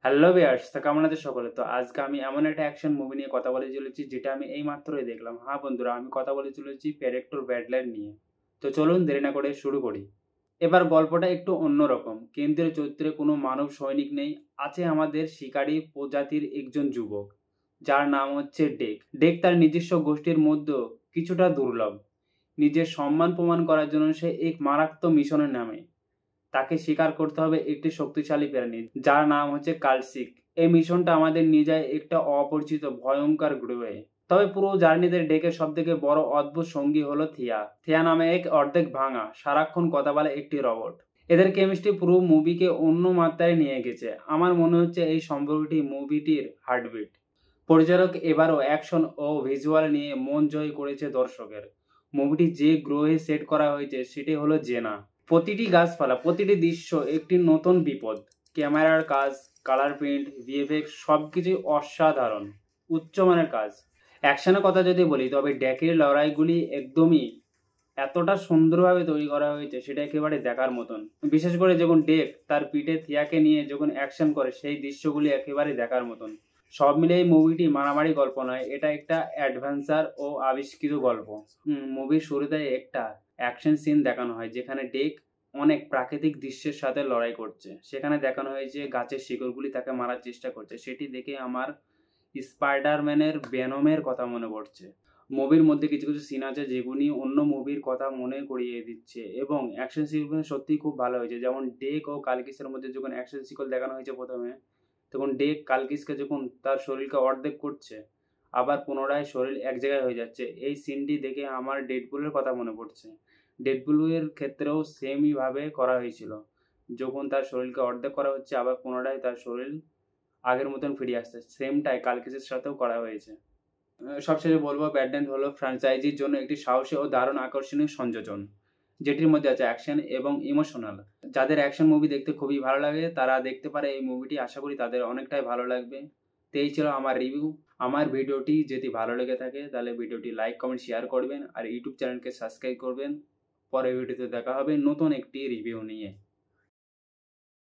Hello viewers, তো কেমন আছেন সকলে? তো আজকে আমি এমন একটা অ্যাকশন মুভি নিয়ে কথা বলতে চলেছি যেটা আমি এইমাত্রই দেখলাম। হ্যাঁ বন্ধুরা, আমি কথা বলতে চলেছি প্রেডেটর ব্যাডল্যান্ড নিয়ে। তো চলুন দেরি না করে শুরু করি। এবার গল্পটা একটু অন্যরকম। কেন্দ্রীয় চরিত্রে কোনো মানব সৈনিক নেই। আছে আমাদের শিকারী প্রজাতির একজন যুবক, যার নাম হচ্ছে ডেক। ডেক তার নিজস্ব গোষ্ঠীর মধ্যেও কিছুটা দুর্লভ। নিজের সম্মান প্রমাণ করার জন্য সে এক মারাত্মক মিশনে নামে। তাকে স্বীকার করতে হবে একটি শক্তিশালী প্রাণী, যার নাম হচ্ছে কালসিক। এই মিশনটা আমাদের নিয়ে যায় একটা অপরিচিত ভয়ঙ্কর গ্রহে। তবে পুরো জার্নিতে ডেকে সব থেকে বড় অদ্ভুত সঙ্গী হলো থিয়া। থিয়া নামে এক অর্ধেক ভাঙা, সারাক্ষণ কথা বলে একটি রবট। এদের কেমিস্ট্রি পুরো মুভিকে অন্য মাত্রায় নিয়ে গেছে। আমার মনে হচ্ছে এই সম্পর্কটি মুভিটির হার্টবিট। পরিচালক এবারও অ্যাকশন ও ভিজুয়াল নিয়ে মন জয় করেছে দর্শকের। মুভিটি যে গ্রহে সেট করা হয়েছে সেটি হলো জেনা। প্রতিটি গাছপালা, প্রতিটি দৃশ্য একটি নতুন বিপদ। ক্যামেরার কাজ, কালার প্রিন্ট, ভিএফএক্স সবকিছুই অসাধারণ, উচ্চমানের কাজ। অ্যাকশনের কথা যদি বলি, তবে ড্যাকের লড়াইগুলি একদমই এতটা সুন্দরভাবে তৈরি করা হয়েছে সেটা একেবারে দেখার মতন। বিশেষ করে যখন ডেক তার পিঠে থিয়াকে নিয়ে যখন অ্যাকশন করে, সেই দৃশ্যগুলি একেবারে দেখার মতন। সব মিলে এই মুভিটি মারামারি গল্প নয়, এটা একটা অ্যাডভেঞ্চার ও আবিষ্কৃত গল্প। মুভির শুরুতে একটা অ্যাকশন সিন দেখানো হয় যেখানে ডেক অনেক প্রাকৃতিক দৃশ্যের সাথে লড়াই করছে। সেখানে দেখানো হয়েছে গাছের শিকড়গুলি তাকে মারার চেষ্টা করছে। সেটি দেখে আমার স্পাইডারম্যানের ভেনমের কথা মনে পড়ছে। মুভির মধ্যে কিছু কিছু সিন আছে যেগুলি অন্য মুভির কথা মনে করিয়ে দিচ্ছে, এবং অ্যাকশন সিকোয়েন্স সত্যিই খুব ভালো হয়েছে। যেমন ডেক ও কালকিসের মধ্যে যখন অ্যাকশন সিকোয়েন্স দেখানো হয়েছে প্রথমে, তখন ডেক কালকিসকে যখন তার শরীরকে অর্ধেক করছে, আবার পুনরায় শরীর এক জায়গায় হয়ে যাচ্ছে, এই সিনটি দেখে আমার ডেডপুলের কথা মনে পড়ছে। ডেডপুলের ক্ষেত্রেও সেমই ভাবে করা হয়েছিল। যখন তার শরীরকে অর্ধেক করা হচ্ছে, আবার পুনরায় তার শরীর আগের মতন ফিরে আসছে, সেমটাই কালকিসের সাথেও করা হয়েছে। সবশেষে বলবো, ব্যাডল্যান্ড হলো ফ্র্যাঞ্চাইজির জন্য একটি সাহসী ও দারুণ আকর্ষণীয় সংযোজন, যেটির মধ্যে আছে অ্যাকশন এবং ইমোশনাল। যাদের অ্যাকশন মুভি দেখতে খুবই ভালো লাগে তারা দেখতে পারে এই মুভিটি। আশা করি তাদের অনেকটাই ভালো লাগবে। তো এই ছিল আমার রিভিউ। আমার ভিডিওটি যদি ভালো লেগে থাকে তাহলে ভিডিওটি লাইক, কমেন্ট, শেয়ার করবেন আর ইউটিউব চ্যানেলকে সাবস্ক্রাইব করবেন। পরের ভিডিওতে দেখা হবে নতুন একটি রিভিউ নিয়ে।